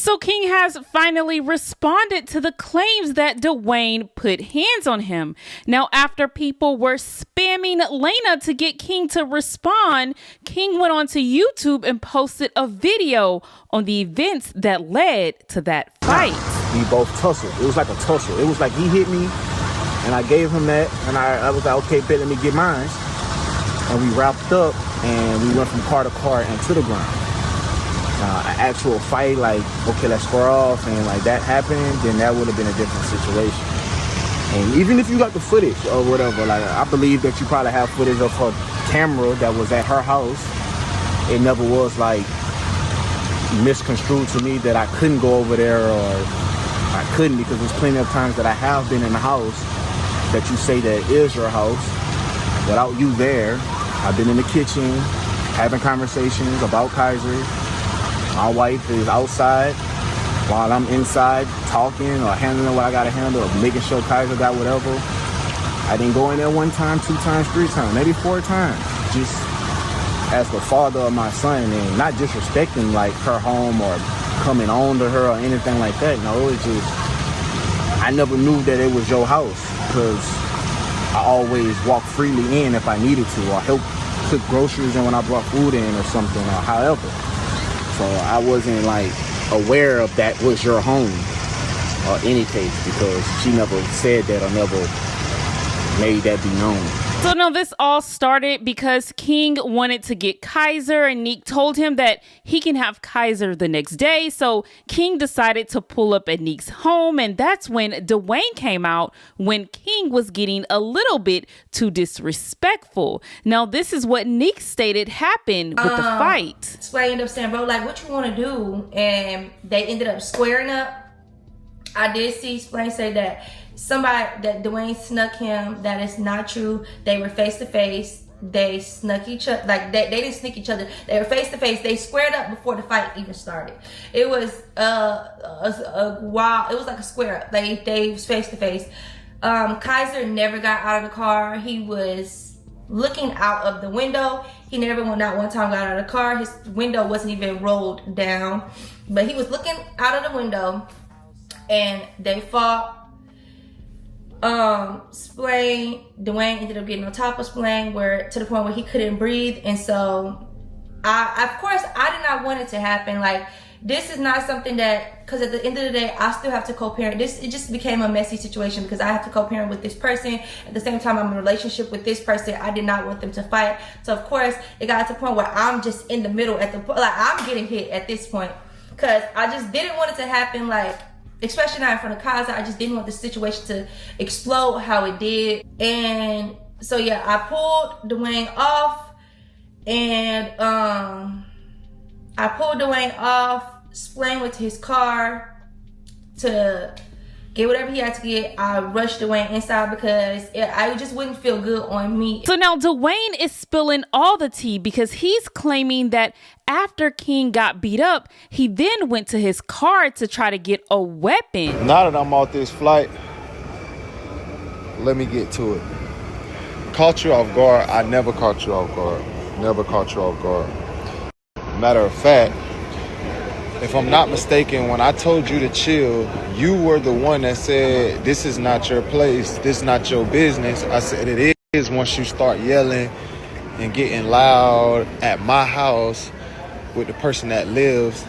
So King has finally responded to the claims that Dwayne put hands on him. Now, after people were spamming Laina to get King to respond, King went onto YouTube and posted a video on the events that led to that fight. We both tussled. It was like a tussle. It was like he hit me and I gave him that, and I was like, okay, bet, let me get mine. And we wrapped up and we went from car to car and to the ground. An actual fight, like, okay, let's square off, and like that happened, then that would have been a different situation. And even if you got the footage or whatever, like, I believe that you probably have footage of her camera that was at her house. It never was like misconstrued to me that I couldn't go over there, or I couldn't, because there's plenty of times that I have been in the house that you say that is your house without you there. I've been in the kitchen having conversations about Kaiser. My wife is outside while I'm inside talking or handling what I gotta handle, or making sure Kaiser got whatever. I didn't go in there 1 time, 2 times, 3 times, maybe 4 times, just as the father of my son, and not disrespecting like her home or coming on to her or anything like that. No, it's just, I never knew that it was your house, because I always walked freely in if I needed to, or help cook groceries in when I brought food in or something, or however. So I wasn't like aware of that was your home or any case, because she never said that or never made that be known. So now this all started because King wanted to get Kaiser, and Neek told him that he can have Kaiser the next day. So King decided to pull up at Neek's home, and that's when Dwayne came out, when King was getting a little bit too disrespectful. Now this is what Neek stated happened with the fight. So I ended up saying, bro, like, what you want to do? And they ended up squaring up. I did see Splain say that that Dwayne snuck him. That is not true. They were face to face. They snuck each other. Like, they didn't sneak each other. They were face to face. They squared up before the fight even started. It was a wild. It was like a square up. They was face to face. Kaiser never got out of the car. He was looking out of the window. He never not one time got out of the car. His window wasn't even rolled down, but he was looking out of the window, and they fought. Dwayne ended up getting on top of Splain, to the point where he couldn't breathe. And so of course I did not want it to happen. Like, this is not something that, because at the end of the day I still have to co-parent. It just became a messy situation because I have to co-parent with this person. At the same time, I'm in a relationship with this person. I did not want them to fight. So of course it got to the point where I'm just in the middle I'm getting hit at this point, because I just didn't want it to happen, like, especially not in front of Kaiser. I just didn't want the situation to explode how it did. And so yeah, I pulled Dwayne off, and Splain went to his car to get whatever he had to get. I rushed Dwayne inside because I just wouldn't feel good on me. So now Dwayne is spilling all the tea, because he's claiming that after King got beat up, he then went to his car to try to get a weapon. Now that I'm off this flight, let me get to it. Caught you off guard. I never caught you off guard. Never caught you off guard. Matter of fact, if I'm not mistaken, when I told you to chill, you were the one that said, this is not your place, this is not your business. I said, it is once you start yelling and getting loud at my house with the person that lives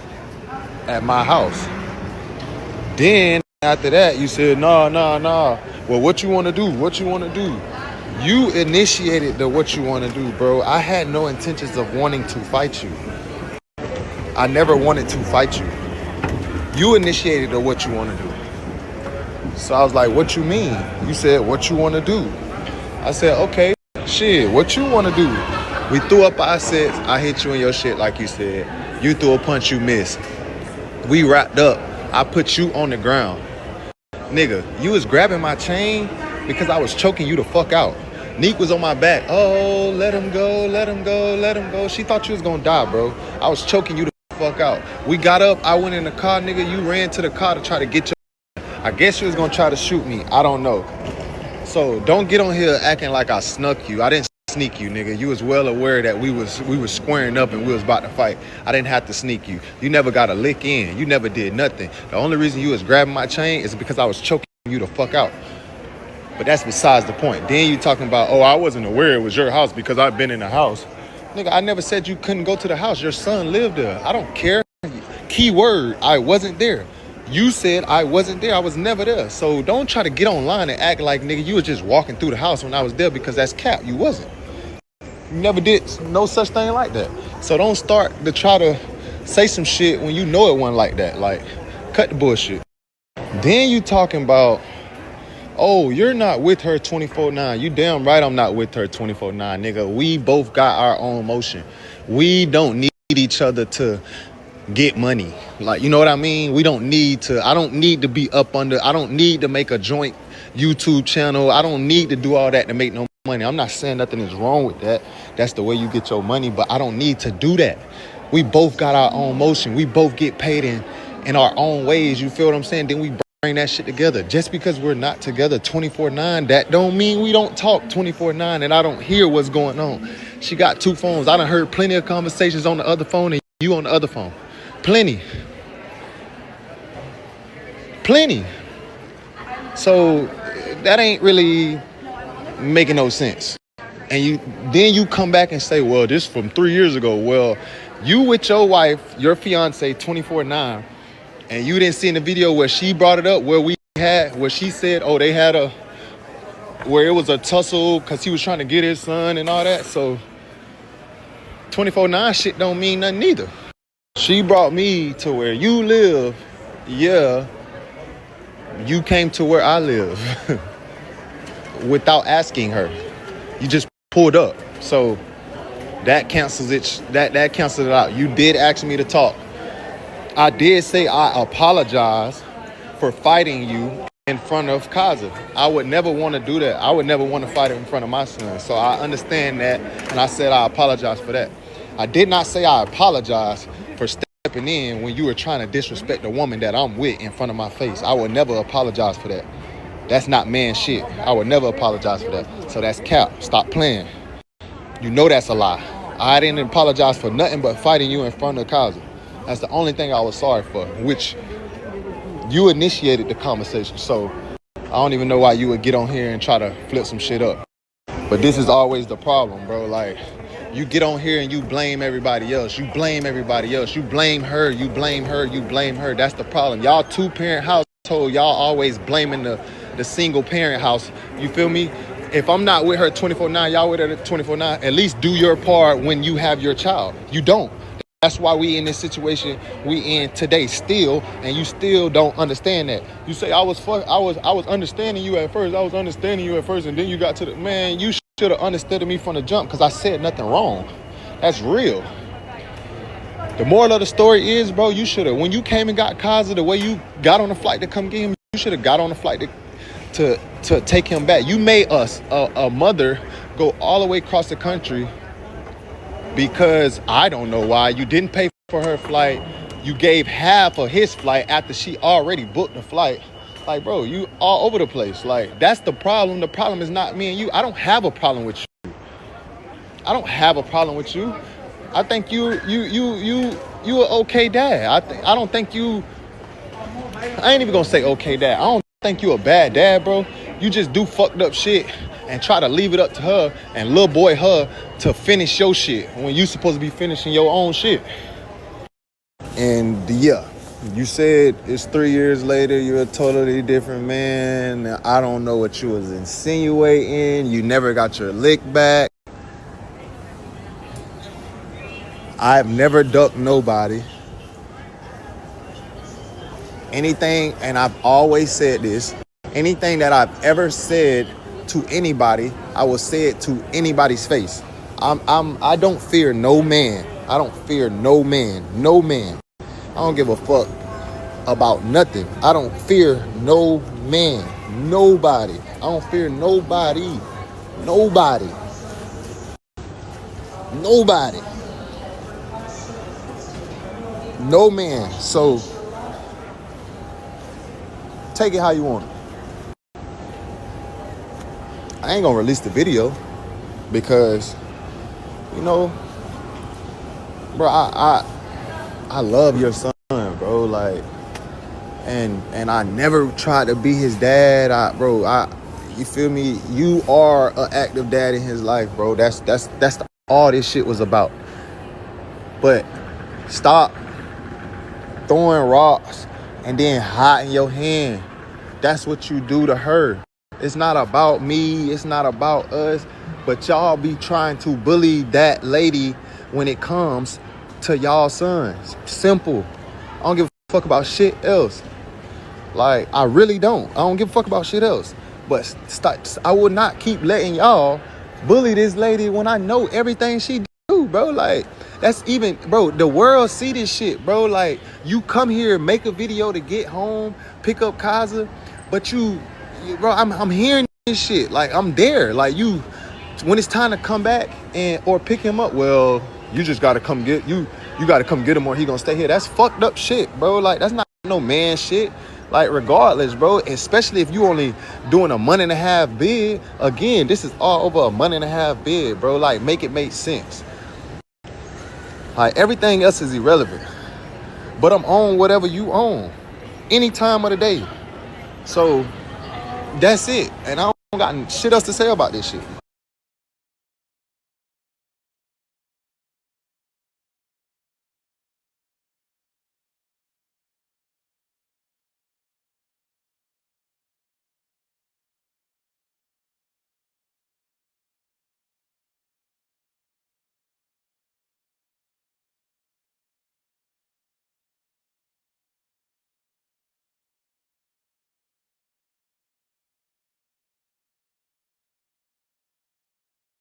at my house. Then after that, you said, no. Well, what you want to do? What you want to do? You initiated the what you want to do, bro. I had no intentions of wanting to fight you. I never wanted to fight you. You initiated the what you want to do. So I was like, what you mean? You said, what you want to do? I said, okay, shit, what you want to do? We threw up our sets. I hit you in your shit like you said. You threw a punch, you missed. We wrapped up. I put you on the ground. Nigga, you was grabbing my chain because I was choking you the fuck out. Neek was on my back. Oh, let him go, let him go, let him go. She thought you was gonna die, bro. I was choking you the fuck out. We got up, I went in the car, nigga. You ran to the car to try to get your... I guess you was gonna try to shoot me. I don't know. So don't get on here acting like I snuck you. I didn't sneak you, nigga. You was well aware that we was squaring up and we was about to fight. I didn't have to sneak you. You never got a lick in. You never did nothing. The only reason you was grabbing my chain is because I was choking you the fuck out. But that's besides the point. Then you talking about, oh, I wasn't aware it was your house because I've been in the house. Nigga, I never said you couldn't go to the house. Your son lived there. I don't care. Key word, I wasn't there. You said I wasn't there. I was never there. So don't try to get online and act like, nigga, you was just walking through the house when I was there, because that's cap. You wasn't. You never did no such thing like that. So don't start to try to say some shit when you know it wasn't like that. Like, cut the bullshit. Then you talking about, oh, you're not with her 24/9. You damn right I'm not with her 24/9, nigga. We both got our own motion. We don't need each other to get money. Like, you know what I mean? We don't need to, I don't need to be up under, I don't need to make a joint YouTube channel. I don't need to do all that to make no money. I'm not saying nothing is wrong with that. That's the way you get your money, but I don't need to do that. We both got our own motion. We both get paid in our own ways. You feel what I'm saying? Then we bring that shit together. Just because we're not together 24/9, that don't mean we don't talk 24/9 and I don't hear what's going on. She got two phones. I done heard plenty of conversations on the other phone and you on the other phone. Plenty. So that ain't really making no sense. And then you come back and say, well, this from 3 years ago. Well, you with your wife, your fiance 24/9, and you didn't see in the video where she brought it up, where she said, oh, they had where it was a tussle because he was trying to get his son and all that. So 24/9 shit don't mean nothing either. She brought me to where you live. Yeah, you came to where I live without asking her. You just pulled up. So that cancels it. That cancels it out. You did ask me to talk. I did say I apologize for fighting you in front of Kaza. I would never want to do that. I would never want to fight in front of my son. So I understand that, and I said I apologize for that. I did not say I apologize for stepping in when you were trying to disrespect a woman that I'm with in front of my face. I would never apologize for that. That's not man shit. I would never apologize for that. So that's cap. Stop playing. You know that's a lie. I didn't apologize for nothing but fighting you in front of Kaza. That's the only thing I was sorry for, which you initiated the conversation. So I don't even know why you would get on here and try to flip some shit up. But this is always the problem, bro. Like, you get on here and you blame everybody else. You blame everybody else. You blame her. You blame her. You blame her. That's the problem. Y'all two-parent household. Y'all always blaming the single parent house. You feel me? If I'm not with her 24/9, y'all with her 24/9, at least do your part when you have your child. You don't. That's why we in this situation we in today still, and you still don't understand that. You say I was understanding you at first. I was understanding you at first, and then you got to the man. You should have understood me from the jump because I said nothing wrong. That's real. The moral of the story is, bro, you should have, when you came and got Kaza, the way you got on the flight to come get him, you should have got on the flight to take him back. You made us, a mother, go all the way across the country because I don't know why. You didn't pay for her flight. You gave half of his flight after she already booked the flight. Like, bro, you all over the place. Like, that's the problem. The problem is not me and you. I don't have a problem with you. I don't have a problem with you. I think you an okay dad. I don't think you, I ain't even gonna say okay dad. I don't think you a bad dad, bro. You just do fucked up shit and try to leave it up to her and little boy her to finish your shit when you supposed to be finishing your own shit. And yeah, you said it's 3 years later, you're a totally different man. I don't know what you was insinuating. You never got your lick back. I've never ducked nobody. Anything, and I've always said this, anything that I've ever said to anybody, I will say it to anybody's face. I don't fear no man. I don't fear no man. No man. I don't give a fuck about nothing. I don't fear no man. Nobody. I don't fear nobody. Nobody. Nobody. No man. So take it how you want it. I ain't gonna release the video. because, you know, bro, I love your son, bro. Like, and I never tried to be his dad. You feel me? You are an active dad in his life, bro. That's all this shit was about. But stop throwing rocks and then hiding your hand. That's what you do to her. It's not about me. It's not about us. But y'all be trying to bully that lady when it comes to y'all sons. Simple. I don't give a fuck about shit else. Like, I really don't. I don't give a fuck about shit else. But I will not keep letting y'all bully this lady when I know everything she do, bro. Like, that's even, bro, the world see this shit, bro. Like, you come here, make a video to get home, pick up Kaiser, but bro, I'm hearing this shit. Like, I'm there. Like, when it's time to come back or pick him up, well, you just gotta come get you gotta come get him or he gonna stay here. That's fucked up shit, bro. Like, that's not no man shit. Like, regardless, bro, especially if you only doing a month and a half bid. Again, this is all over a month and a half bid, bro. Like, make it make sense. Like, everything else is irrelevant. But I'm on whatever you own, any time of the day. So that's it. And I don't got shit else to say about this shit.